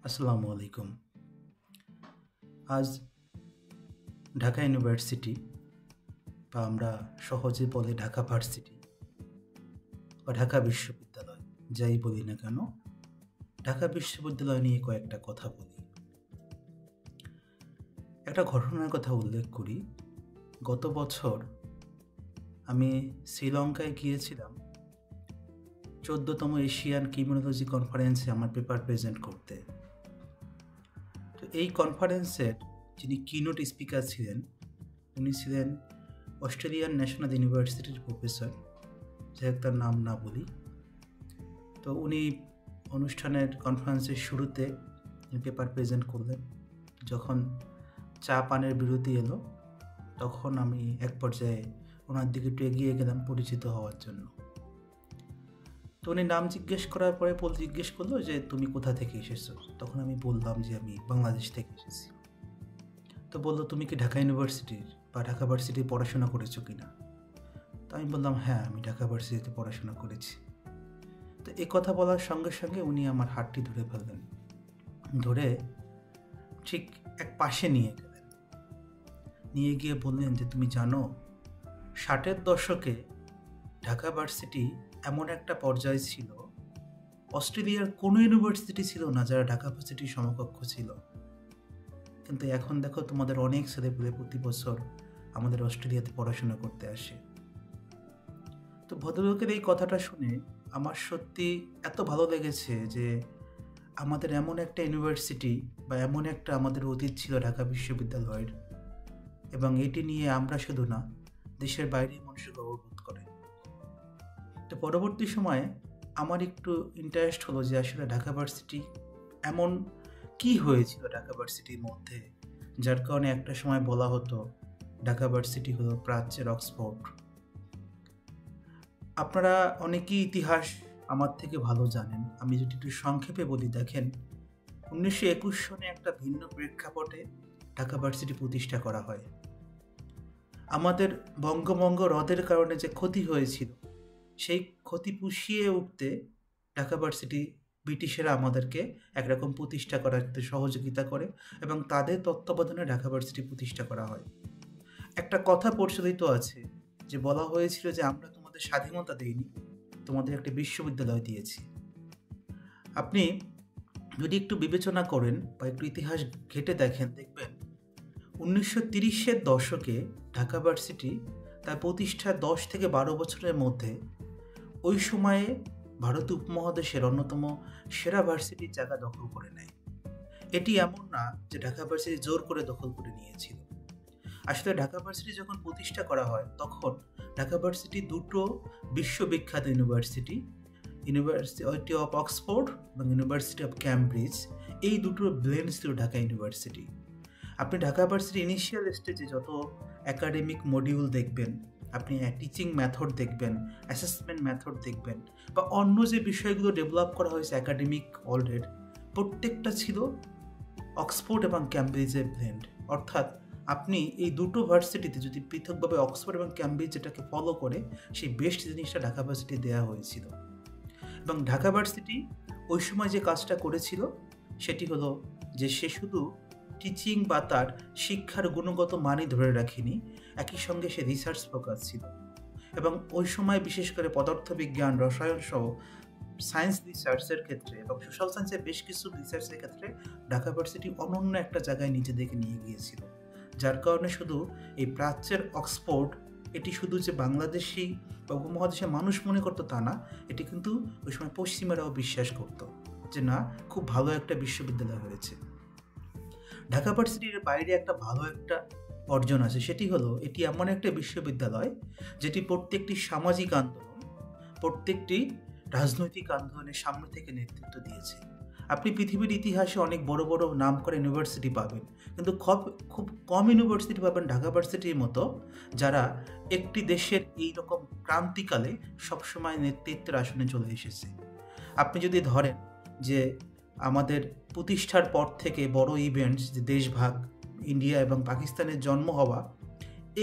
আসসালামু আলাইকুম। আজ ঢাকা ইউনিভার্সিটি বা আমরা সহজে বলি ঢাকা ভার্সিটি বা ঢাকা বিশ্ববিদ্যালয়, যাই বলি না কেন, ঢাকা বিশ্ববিদ্যালয় নিয়ে কয়েকটা কথা বলি। একটা ঘটনার কথা উল্লেখ করি। গত বছর আমি শ্রীলঙ্কায় গিয়েছিলাম 14তম এশিয়ান ক্রিমিনোলজি কনফারেন্সে আমার পেপার প্রেজেন্ট করতে। তো এই কনফারেন্সের যিনি কিনোট স্পিকার ছিলেন, উনি ছিলেন অস্ট্রেলিয়ান ন্যাশনাল ইউনিভার্সিটির প্রফেসর, যাই হোক তার নাম না বলি। তো উনি অনুষ্ঠানের কনফারেন্সের শুরুতে পেপার প্রেজেন্ট করলেন। যখন চা পানের বিরতি এলো, তখন আমি এক পর্যায়ে ওনার দিকে একটু এগিয়ে গেলাম পরিচিত হওয়ার জন্য। তো উনি নাম জিজ্ঞেস করার পরে জিজ্ঞেস করলো যে তুমি কোথা থেকে এসেছো। তখন আমি বললাম যে আমি বাংলাদেশ থেকে এসেছি। তো বললো তুমি কি ঢাকা ইউনিভার্সিটির বা ঢাকা ভার্সিটির পড়াশোনা করেছো কিনা। তো আমি বললাম হ্যাঁ, আমি ঢাকা ভার্সিটিতে পড়াশোনা করেছি। তো এই কথা বলার সঙ্গে সঙ্গে উনি আমার হাতটি ধরে ফেললেন, ধরে ঠিক এক পাশে নিয়ে গেলেন, নিয়ে গিয়ে বললেন যে তুমি জানো 60-এর দশকে ঢাকা ভার্সিটি এমন একটা পর্যায়ে ছিল, অস্ট্রেলিয়ার কোনো ইউনিভার্সিটি ছিল না যারা ঢাকা ভার্সিটির সমকক্ষ ছিল। কিন্তু এখন দেখো তোমাদের অনেক ছেলেপুলে প্রতি বছর আমাদের অস্ট্রেলিয়াতে পড়াশোনা করতে আসে। তো ভদ্রলোকের এই কথাটা শুনে আমার সত্যি এত ভালো লেগেছে যে আমাদের এমন একটা ইউনিভার্সিটি বা এমন একটা আমাদের অতীত ছিল ঢাকা বিশ্ববিদ্যালয়ের, এবং এটি নিয়ে আমরা শুধু না, দেশের বাইরের মানুষও গর্ববোধ করে। তো পরবর্তী সময়ে আমার একটু ইন্টারেস্ট হলো যে আসলে ঢাকা ভার্সিটি এমন কি হয়েছিল ঢাকা ভার্সিটির মধ্যে, যার কারণে একটা সময় বলা হতো ঢাকা ভার্সিটি হলো প্রাচ্যের অক্সফোর্ড। আপনারা অনেকেই ইতিহাস আমার থেকে ভালো জানেন, আমি যদি একটু সংক্ষেপে বলি, দেখেন 1921 সনে একটা ভিন্ন প্রেক্ষাপটে ঢাকা ভার্সিটি প্রতিষ্ঠা করা হয়। আমাদের বঙ্গভঙ্গ রদের কারণে যে ক্ষতি হয়েছিল, সেই ক্ষতি পুষিয়ে উঠতে ঢাকা ভার্সিটি ব্রিটিশেরা আমাদেরকে একরকম প্রতিষ্ঠা করাতে সহযোগিতা করে এবং তাদের তত্ত্বাবধানে ঢাকা ভার্সিটি প্রতিষ্ঠা করা হয়। একটা কথা প্রচলিত আছে যে বলা হয়েছিল যে আমরা তোমাদের স্বাধীনতা দিইনি, তোমাদের একটা বিশ্ববিদ্যালয় দিয়েছি। আপনি যদি একটু বিবেচনা করেন বা একটু ইতিহাস ঘেঁটে দেখেন, দেখবেন 1930-এর দশকে ঢাকা ভার্সিটি তার প্রতিষ্ঠার 10 থেকে 12 বছরের মধ্যে ওই সময়ে ভারত উপমহাদেশের অন্যতম সেরা ভার্সিটির জায়গা দখল করে নেয়। এটি এমন না যে ঢাকা ভার্সিটি জোর করে দখল করে নিয়েছিল। আসলে ঢাকা ভার্সিটি যখন প্রতিষ্ঠা করা হয়, তখন ঢাকা ভার্সিটি দুটো বিশ্ববিখ্যাত ইউনিভার্সিটি, ইউনিভার্সিটি অফ অক্সফোর্ড এবং ইউনিভার্সিটি অফ ক্যামব্রিজ, এই দুটো ব্লেন্ড ছিল ঢাকা ইউনিভার্সিটি। আপনি ঢাকা ভার্সিটি ইনিশিয়াল স্টেজে যত একাডেমিক মডিউল দেখবেন, আপনি টিচিং মেথড দেখবেন, অ্যাসেসমেন্ট মেথড দেখবেন, বা অন্য যে বিষয়গুলো ডেভেলপ করা হয়েছে একাডেমিক অলরেড, প্রত্যেকটা ছিল অক্সফোর্ড এবং ক্যামব্রিজের ব্লেন্ড। অর্থাৎ আপনি এই দুটো ভার্সিটিতে যদি পৃথকভাবে অক্সফোর্ড এবং ক্যামব্রিজ যেটাকে ফলো করে, সেই বেস্ট জিনিসটা ঢাকা ভার্সিটি দেওয়া হয়েছিল। এবং ঢাকা ভার্সিটি ওই সময় যে কাজটা করেছিল সেটি হলো যে সে শুধু টিচিং বা তার শিক্ষার গুণগত মানই ধরে রাখেনি, একই সঙ্গে সে রিসার্চ ফোকাস ছিল। এবং ওই সময় বিশেষ করে পদার্থবিজ্ঞান, রসায়ন সহ সায়েন্স রিসার্চের ক্ষেত্রে এবং সোশ্যাল সায়েন্সের বেশ কিছু রিসার্চের ক্ষেত্রে ঢাকা ভার্সিটি অনন্য একটা জায়গায় নিজেদেরকে নিয়ে গিয়েছিল। যার কারণে শুধু এই প্রাচ্যের অক্সফোর্ড, এটি শুধু যে বাংলাদেশি বা উপমহাদেশের মানুষ মনে করতো তা না, এটি কিন্তু ওই সময় পশ্চিমারাও বিশ্বাস করতো যে না, খুব ভালো একটা বিশ্ববিদ্যালয় হয়েছে। ঢাকা ভার্সিটির বাইরে একটা ভালো একটা অর্জন আছে, সেটি হলো এটি এমন একটা বিশ্ববিদ্যালয় যেটি প্রত্যেকটি সামাজিক আন্দোলন, প্রত্যেকটি রাজনৈতিক আন্দোলনের সামনে থেকে নেতৃত্ব দিয়েছে। আপনি পৃথিবীর ইতিহাসে অনেক বড় বড় নাম করা ইউনিভার্সিটি পাবেন, কিন্তু খুব কম ইউনিভার্সিটি পাবেন ঢাকা ভার্সিটির মতো, যারা একটি দেশের এই রকম ক্রান্তিকালে সবসময় নেতৃত্বের আসনে চলে এসেছে। আপনি যদি ধরেন যে আমাদের প্রতিষ্ঠার পর থেকে বড় ইভেন্টস, যে দেশভাগ, ইন্ডিয়া এবং পাকিস্তানের জন্ম হওয়া,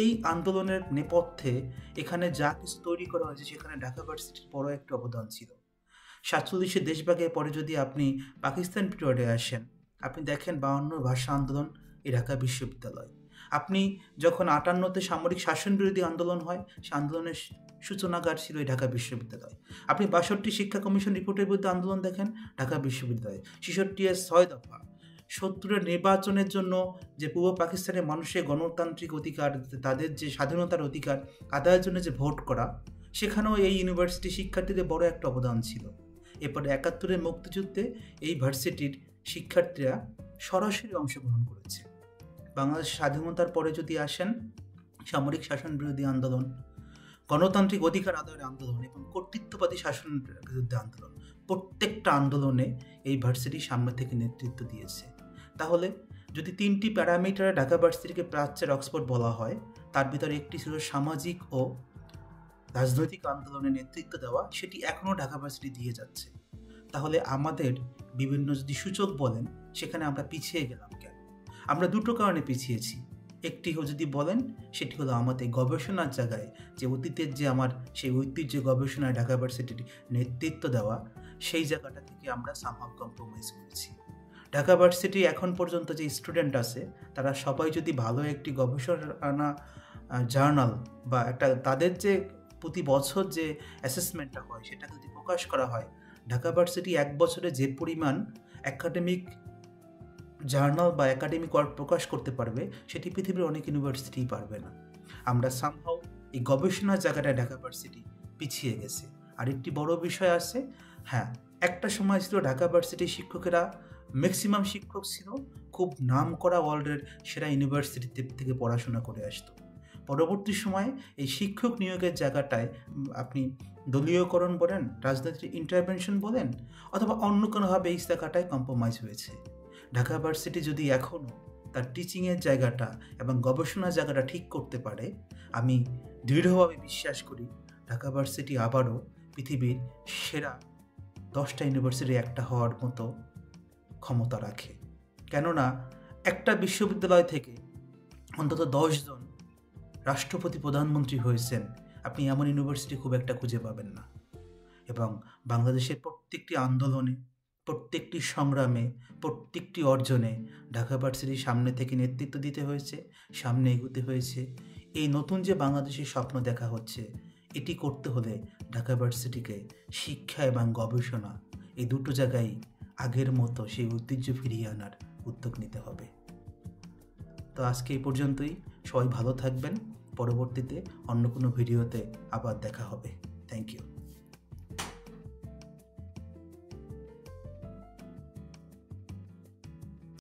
এই আন্দোলনের নেপথ্যে এখানে যা কিছু তৈরি করা হয়েছে সেখানে ঢাকা ভার্সিটির বড় একটা অবদান ছিল। 47-এ দেশভাগের পরে যদি আপনি পাকিস্তান পিরিয়ডে আসেন, আপনি দেখেন 52 ভাষা আন্দোলন এই ঢাকা বিশ্ববিদ্যালয়। আপনি যখন 58-তে সামরিক শাসন বিরোধী আন্দোলন হয়, সে আন্দোলনের সূচনাগার ছিল এই ঢাকা বিশ্ববিদ্যালয়। আপনি 62 শিক্ষা কমিশন রিপোর্টের বিরুদ্ধে আন্দোলন দেখেন, ঢাকা বিশ্ববিদ্যালয়। 66-এর 6 দফা, 70-এর নির্বাচনের জন্য যে পূর্ব পাকিস্তানের মানুষের গণতান্ত্রিক অধিকার, তাদের যে স্বাধীনতার অধিকার আদায়ের জন্য যে ভোট করা, সেখানেও এই ইউনিভার্সিটি শিক্ষার্থীদের বড় একটা অবদান ছিল। এরপরে 71-এর মুক্তিযুদ্ধে এই ভার্সিটির শিক্ষার্থীরা সরাসরি অংশগ্রহণ করেছে। বাংলাদেশ স্বাধীনতার পরে যদি আসেন, সামরিক শাসন বিরোধী আন্দোলন, গণতান্ত্রিক অধিকার আদায়ের আন্দোলন এবং কর্তৃত্ববাদী শাসনের বিরুদ্ধে আন্দোলন, প্রত্যেকটা আন্দোলনে এই ভার্সিটি সামনে থেকে নেতৃত্ব দিয়েছে। তাহলে যদি 3টি প্যারামিটারে ঢাকা ভার্সিটিকে প্রাচ্যের অক্সফোর্ড বলা হয়, তার ভিতরে একটি ছিল সামাজিক ও রাজনৈতিক আন্দোলনে নেতৃত্ব দেওয়া, সেটি এখনও ঢাকা ভার্সিটি দিয়ে যাচ্ছে। তাহলে আমাদের বিভিন্ন যদি সূচক বলেন, সেখানে আমরা পিছিয়ে গেলাম কেন? আমরা দুটো কারণে পিছিয়েছি। একটি যদি বলেন, সেটি হলো আমাদের গবেষণার জায়গায় যে অতীতের যে আমার সেই ঐতিহ্য গবেষণায় ঢাকা ভার্সিটির নেতৃত্ব দেওয়া, সেই জায়গাটা থেকে আমরা সামহাউ কম্প্রোমাইজ করেছি। ঢাকা ভার্সিটি এখন পর্যন্ত যে স্টুডেন্ট আছে, তারা সবাই যদি ভালো একটি গবেষণা জার্নাল বা একটা তাদের যে প্রতি বছর যে অ্যাসেসমেন্টটা হয়, সেটা যদি প্রকাশ করা হয়, ঢাকা ভার্সিটি এক বছরে যে পরিমাণ একাডেমিক জার্নাল বা একাডেমিক ওয়ার্ক প্রকাশ করতে পারবে, সেটি পৃথিবীর অনেক ইউনিভার্সিটিই পারবে না। আমরা সামহাউ এই গবেষণার জায়গাটায় ঢাকা ভার্সিটি পিছিয়ে গেছে। আর একটি বড় বিষয় আছে, হ্যাঁ, একটা সময় ছিল ঢাকা ভার্সিটির শিক্ষকেরা, ম্যাক্সিমাম শিক্ষক ছিল খুব নাম করা ওয়ার্ল্ডের সেরা ইউনিভার্সিটি থেকে পড়াশোনা করে আসতো। পরবর্তী সময়ে এই শিক্ষক নিয়োগের জায়গাটায় আপনি দলীয়করণ বলেন, রাজনৈতিক ইন্টারভেনশন বলেন, অথবা অন্য কোনোভাবে এই জায়গাটায় কম্প্রোমাইজ হয়েছে। ঢাকা ভার্সিটি যদি এখনও তার টিচিংয়ের জায়গাটা এবং গবেষণার জায়গাটা ঠিক করতে পারে, আমি দৃঢ়ভাবে বিশ্বাস করি ঢাকা ভার্সিটি আবারও পৃথিবীর সেরা 10টা ইউনিভার্সিটি একটা হওয়ার মতো ক্ষমতা রাখে। কেননা একটা বিশ্ববিদ্যালয় থেকে অন্তত 10 জন রাষ্ট্রপতি প্রধানমন্ত্রী হয়েছেন, আপনি এমন ইউনিভার্সিটি খুব একটা খুঁজে পাবেন না। এবং বাংলাদেশের প্রত্যেকটি আন্দোলনে, প্রত্যেকটি সংগ্রামে, প্রত্যেকটি অর্জনে ঢাকা ভার্সিটির সামনে থেকে নেতৃত্ব দিতে হয়েছে, সামনে এগোতে হয়েছে। এই নতুন যে বাংলাদেশের স্বপ্ন দেখা হচ্ছে, এটি করতে হলে ঢাকা ভার্সিটিকে শিক্ষা এবং গবেষণা এই দুটো জায়গায় আগের মতো সেই ঐতিহ্য ফিরিয়ে আনার উদ্যোগ নিতে হবে। তো আজকে এই পর্যন্তই। সবাই ভালো থাকবেন। পরবর্তীতে অন্য কোনো ভিডিওতে আবার দেখা হবে। Thank you.